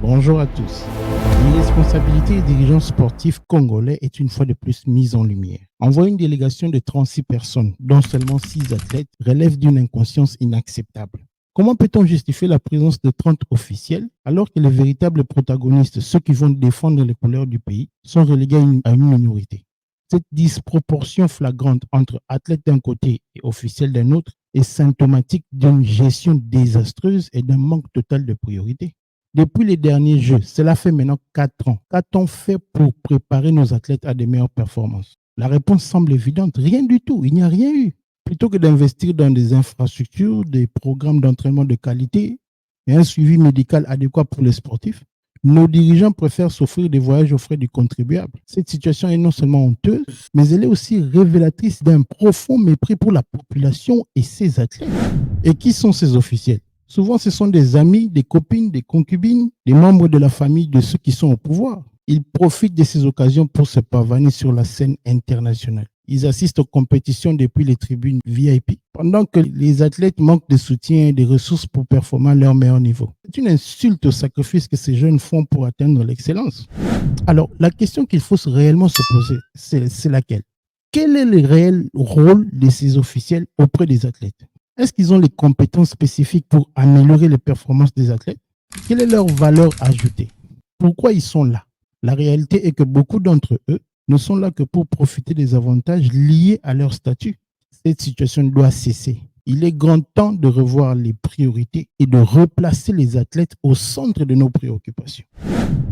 Bonjour à tous. L'irresponsabilité des dirigeants sportifs congolais est une fois de plus mise en lumière. Envoyer une délégation de 36 personnes, dont seulement 6 athlètes, relève d'une inconscience inacceptable. Comment peut-on justifier la présence de 30 officiels alors que les véritables protagonistes, ceux qui vont défendre les couleurs du pays, sont relégués à une minorité? Cette disproportion flagrante entre athlètes d'un côté et officiels d'un autre est symptomatique d'une gestion désastreuse et d'un manque total de priorité. Depuis les derniers Jeux, cela fait maintenant 4 ans. Qu'a-t-on fait pour préparer nos athlètes à de meilleures performances? La réponse semble évidente. Rien du tout. Il n'y a rien eu. Plutôt que d'investir dans des infrastructures, des programmes d'entraînement de qualité et un suivi médical adéquat pour les sportifs, nos dirigeants préfèrent s'offrir des voyages aux frais du contribuable. Cette situation est non seulement honteuse, mais elle est aussi révélatrice d'un profond mépris pour la population et ses athlètes. Et qui sont ces officiels? Souvent, ce sont des amis, des copines, des concubines, des membres de la famille de ceux qui sont au pouvoir. Ils profitent de ces occasions pour se pavaner sur la scène internationale. Ils assistent aux compétitions depuis les tribunes VIP, pendant que les athlètes manquent de soutien et de ressources pour performer à leur meilleur niveau. C'est une insulte au sacrifice que ces jeunes font pour atteindre l'excellence. Alors, la question qu'il faut réellement se poser, c'est laquelle? Quel est le réel rôle de ces officiels auprès des athlètes? Est-ce qu'ils ont les compétences spécifiques pour améliorer les performances des athlètes? Quelle est leur valeur ajoutée? Pourquoi ils sont là? La réalité est que beaucoup d'entre eux ne sont là que pour profiter des avantages liés à leur statut. Cette situation doit cesser. Il est grand temps de revoir les priorités et de replacer les athlètes au centre de nos préoccupations.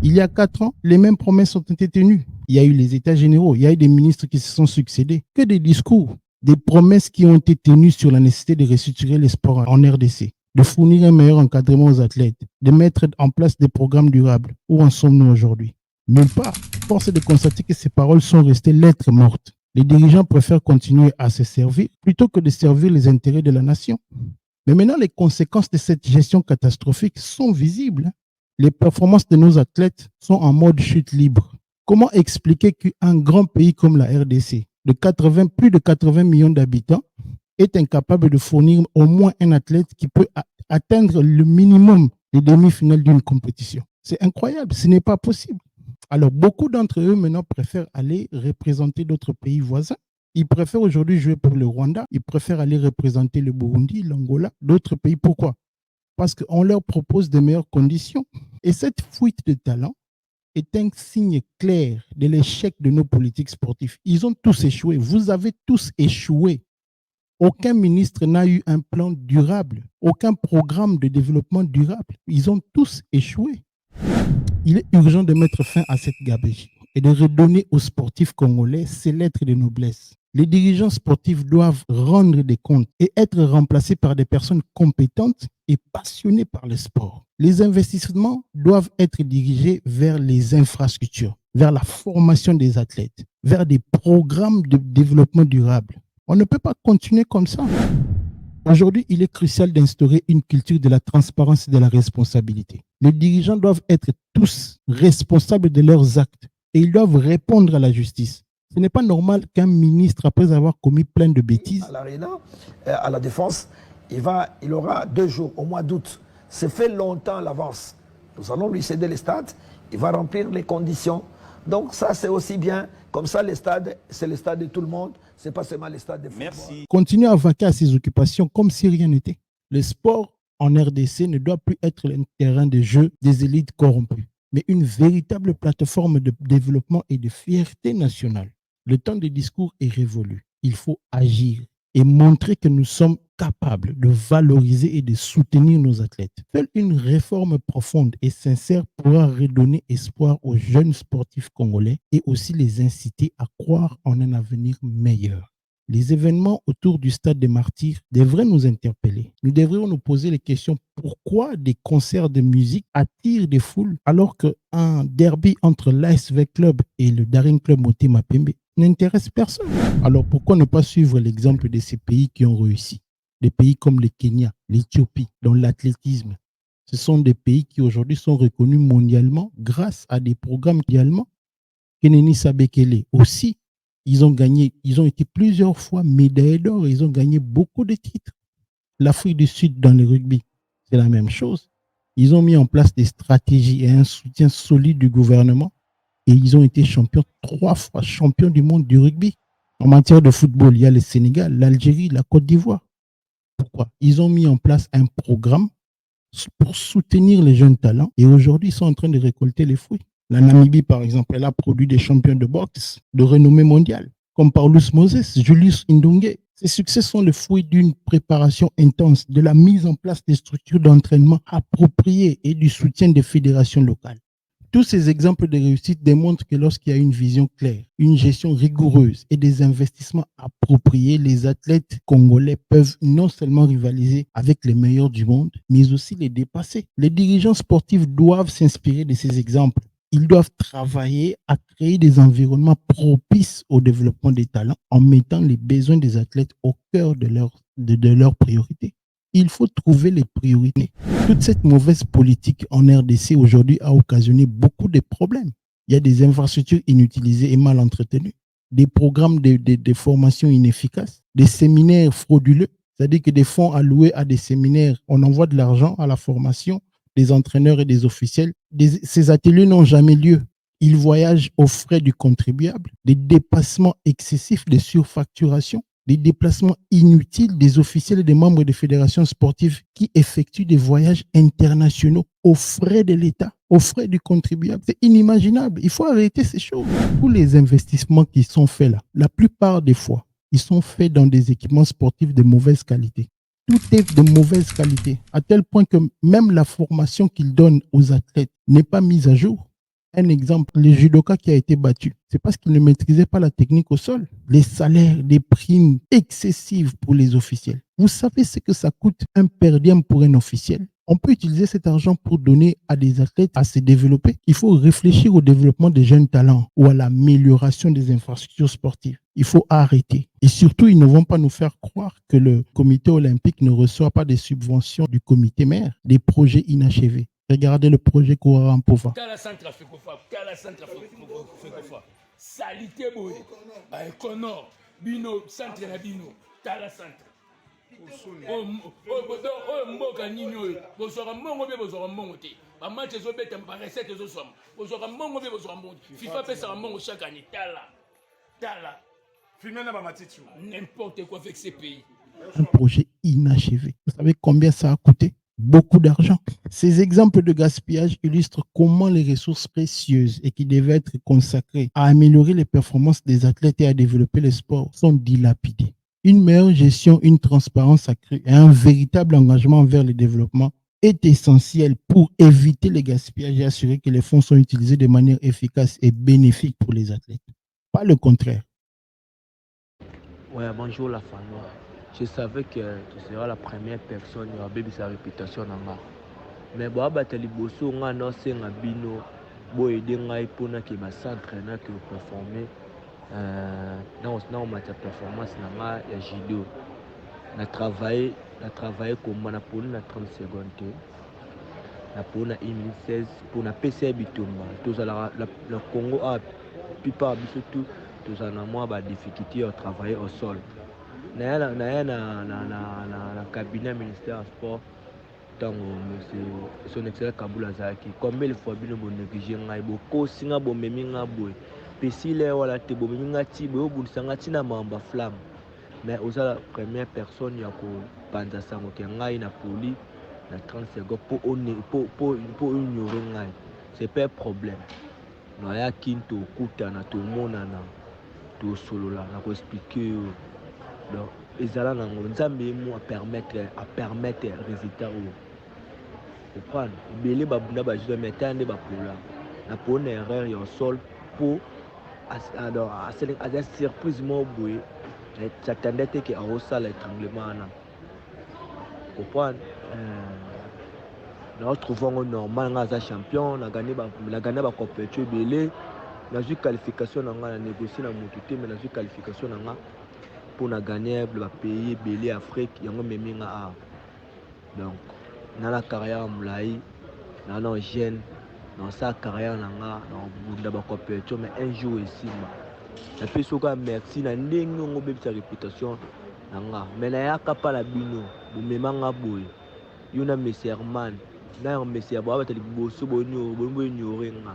Il y a 4 ans, les mêmes promesses ont été tenues. Il y a eu les États généraux, il y a eu des ministres qui se sont succédés. Que des discours, des promesses qui ont été tenues sur la nécessité de restructurer les sports en RDC, de fournir un meilleur encadrement aux athlètes, de mettre en place des programmes durables. Où en sommes-nous aujourd'hui? Nulle part. Force est de constater que ces paroles sont restées lettres mortes. Les dirigeants préfèrent continuer à se servir plutôt que de servir les intérêts de la nation. Mais maintenant, les conséquences de cette gestion catastrophique sont visibles. Les performances de nos athlètes sont en mode chute libre. Comment expliquer qu'un grand pays comme la RDC, de plus de 80 millions d'habitants, est incapable de fournir au moins un athlète qui peut atteindre le minimum des demi-finales d'une compétition? C'est incroyable, ce n'est pas possible. Alors, beaucoup d'entre eux maintenant préfèrent aller représenter d'autres pays voisins. Ils préfèrent aujourd'hui jouer pour le Rwanda, ils préfèrent aller représenter le Burundi, l'Angola, d'autres pays. Pourquoi? Parce qu'on leur propose de meilleures conditions. Et cette fuite de talent est un signe clair de l'échec de nos politiques sportives. Ils ont tous échoué. Vous avez tous échoué. Aucun ministre n'a eu un plan durable, aucun programme de développement durable. Ils ont tous échoué. Il est urgent de mettre fin à cette gabegie et de redonner aux sportifs congolais ces lettres de noblesse. Les dirigeants sportifs doivent rendre des comptes et être remplacés par des personnes compétentes et passionnées par le sport. Les investissements doivent être dirigés vers les infrastructures, vers la formation des athlètes, vers des programmes de développement durable. On ne peut pas continuer comme ça. Aujourd'hui, il est crucial d'instaurer une culture de la transparence et de la responsabilité. Les dirigeants doivent être tous responsables de leurs actes et ils doivent répondre à la justice. Ce n'est pas normal qu'un ministre, après avoir commis plein de bêtises, à l'Arena, à la Défense, il aura 2 jours au mois d'août. C'est fait longtemps à l'avance. Nous allons lui céder les stades, il va remplir les conditions. Donc ça, c'est aussi bien. Comme ça, les stades, c'est le stade de tout le monde. Ce n'est pas seulement les stades de football. Merci. Continuer à vaquer à ses occupations comme si rien n'était. Le sport en RDC ne doit plus être un terrain de jeu des élites corrompues, mais une véritable plateforme de développement et de fierté nationale. Le temps des discours est révolu. Il faut agir et montrer que nous sommes capables de valoriser et de soutenir nos athlètes. Seule une réforme profonde et sincère pourra redonner espoir aux jeunes sportifs congolais et aussi les inciter à croire en un avenir meilleur. Les événements autour du stade des Martyrs devraient nous interpeller. Nous devrions nous poser les questions pourquoi des concerts de musique attirent des foules alors qu'un derby entre l'ASV Club et le Daring Club Motema Pembe n'intéresse personne. Alors pourquoi ne pas suivre l'exemple de ces pays qui ont réussi? Des pays comme le Kenya, l'Éthiopie, dans l'athlétisme. Ce sont des pays qui aujourd'hui sont reconnus mondialement grâce à des programmes mondialement. Keneni Sabekele aussi, ils ont été plusieurs fois médaillés d'or, ils ont gagné beaucoup de titres. L'Afrique du Sud dans le rugby, c'est la même chose. Ils ont mis en place des stratégies et un soutien solide du gouvernement et ils ont été champions 3 fois, champions du monde du rugby. En matière de football, il y a le Sénégal, l'Algérie, la Côte d'Ivoire. Pourquoi? Ils ont mis en place un programme pour soutenir les jeunes talents et aujourd'hui, ils sont en train de récolter les fruits. La Namibie, par exemple, elle a produit des champions de boxe de renommée mondiale, comme Paulus Moses, Julius Indungue. Ces succès sont le fruit d'une préparation intense, de la mise en place des structures d'entraînement appropriées et du soutien des fédérations locales. Tous ces exemples de réussite démontrent que lorsqu'il y a une vision claire, une gestion rigoureuse et des investissements appropriés, les athlètes congolais peuvent non seulement rivaliser avec les meilleurs du monde, mais aussi les dépasser. Les dirigeants sportifs doivent s'inspirer de ces exemples. Ils doivent travailler à créer des environnements propices au développement des talents en mettant les besoins des athlètes au cœur de leurs priorités. Il faut trouver les priorités. Toute cette mauvaise politique en RDC aujourd'hui a occasionné beaucoup de problèmes. Il y a des infrastructures inutilisées et mal entretenues, des programmes de formation inefficaces, des séminaires frauduleux, c'est-à-dire que des fonds alloués à des séminaires, on envoie de l'argent à la formation des entraîneurs et des officiels. Ces ateliers n'ont jamais lieu. Ils voyagent aux frais du contribuable, des dépassements excessifs, des surfacturations, des déplacements inutiles des officiels et des membres des fédérations sportives qui effectuent des voyages internationaux aux frais de l'État, aux frais du contribuable. C'est inimaginable. Il faut arrêter ces choses. Tous les investissements qui sont faits là, la plupart des fois, ils sont faits dans des équipements sportifs de mauvaise qualité. Tout est de mauvaise qualité, à tel point que même la formation qu'ils donnent aux athlètes n'est pas mise à jour. Un exemple, le judoka qui a été battu, c'est parce qu'il ne maîtrisait pas la technique au sol. Les salaires, des primes excessives pour les officiels. Vous savez ce que ça coûte un per diem pour un officiel? On peut utiliser cet argent pour donner à des athlètes à se développer. Il faut réfléchir au développement des jeunes talents ou à l'amélioration des infrastructures sportives. Il faut arrêter. Et surtout, ils ne vont pas nous faire croire que le comité olympique ne reçoit pas des subventions du comité maire, des projets inachevés. Regardez le projet Kouara-Mpova. Salité boy, Econor, Bino, centre na Bino, Tala centre. Mboka nino, bozora mongo be bozora mongo te. Ba match zo beta ba recette zo som. Bozora mongo be bozora mongo. FIFA pesa mongo chaque année Tala. Filmer na ba matitu. N'importe quoi avec ces pays. Un projet inachevé. Vous savez combien ça a coûté? Beaucoup d'argent. Ces exemples de gaspillage illustrent comment les ressources précieuses et qui devaient être consacrées à améliorer les performances des athlètes et à développer le sport sont dilapidées. Une meilleure gestion, une transparence accrue et un véritable engagement vers le développement est essentiel pour éviter les gaspillages et assurer que les fonds sont utilisés de manière efficace et bénéfique pour les athlètes. Pas le contraire. Ouais, bonjour la famille. Je savais que tu seras la première personne à avoir sa réputation. Mais si tu as des choses qui sont bino, aider pour que le centre performer dans ma performance de judo. Je travaille comme on a pour 30 secondes. Pour 1 minute 16 pour la PC Bitumba. Le Congo a plupart surtout tous en des difficultés à travailler au sol. Na cabinet ministère du sport tant son excellent Kabula Zaki combien de fois bino bon négliger ngai boko singa bo meminga boy pesile wala te bo meminga ti bo bulisanga ti na mamba flamme mais oza la première personne ya ko panza sango ke ngai na poli na 30 secondes pour ignorer ngai c'est pas un problème na ya kinto kuta na to monana to solola na ko expliquer. Donc, ils allaient permettre résultat au prendre. Belé babuna ba juste mettre un débat pour là. Na pour une erreur au sol pour à la surprise mo boy. J'attendais que à au sol l'étranglement là. Comprendre nous trouvons normal nga champion, na gagné ba compétition belé. Na eu qualification na négocier na motuté mais na eu qualification na pour gagner le pays belé Afrique yango meminga a donc na la carrière moulai na jeune dans sa carrière nanga na bunda ba compétition mais un jour ici na fait soka merci na ndenge ngo be sa réputation nanga mais na ya kapa la bino bu memanga boy yuna monsieur Herman na remercier ya ba tali boso bonyo ignorer nga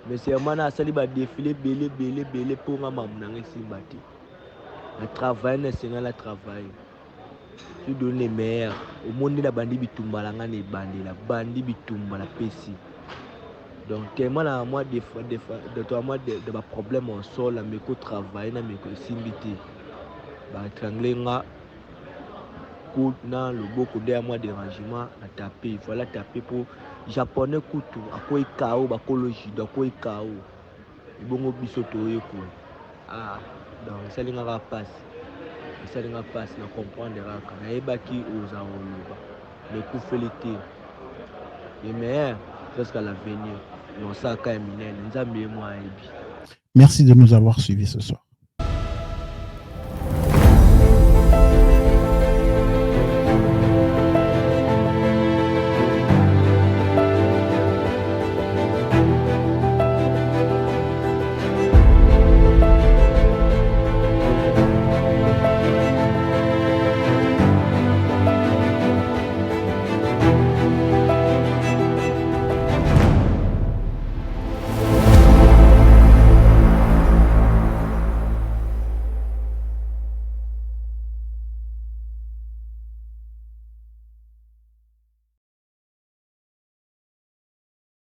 monsieur mana asali ba défilé belé pour nga mamuna ngesimba te na travail na senga la travail tu donnes les meilleurs au monde la bandi bitumba la nga ne bandi la bandi bitumba la pesi donc tellement na moi des fois de toi moi de ba problème en sol la meko travail na meko simbité ba triangle nga coup na loboko de moi dérangement na taper il faut la taper pour japonais kutu akoy kao ba koloji do akoy kao ibongo biso to yeko donc ça linga ka passe na comprendre raka na ebaki oza oloba mais ku felité les meilleurs jusqu'à l'avenir non ça ka minene nzambe moi ebi. Merci de nous avoir suivis ce soir.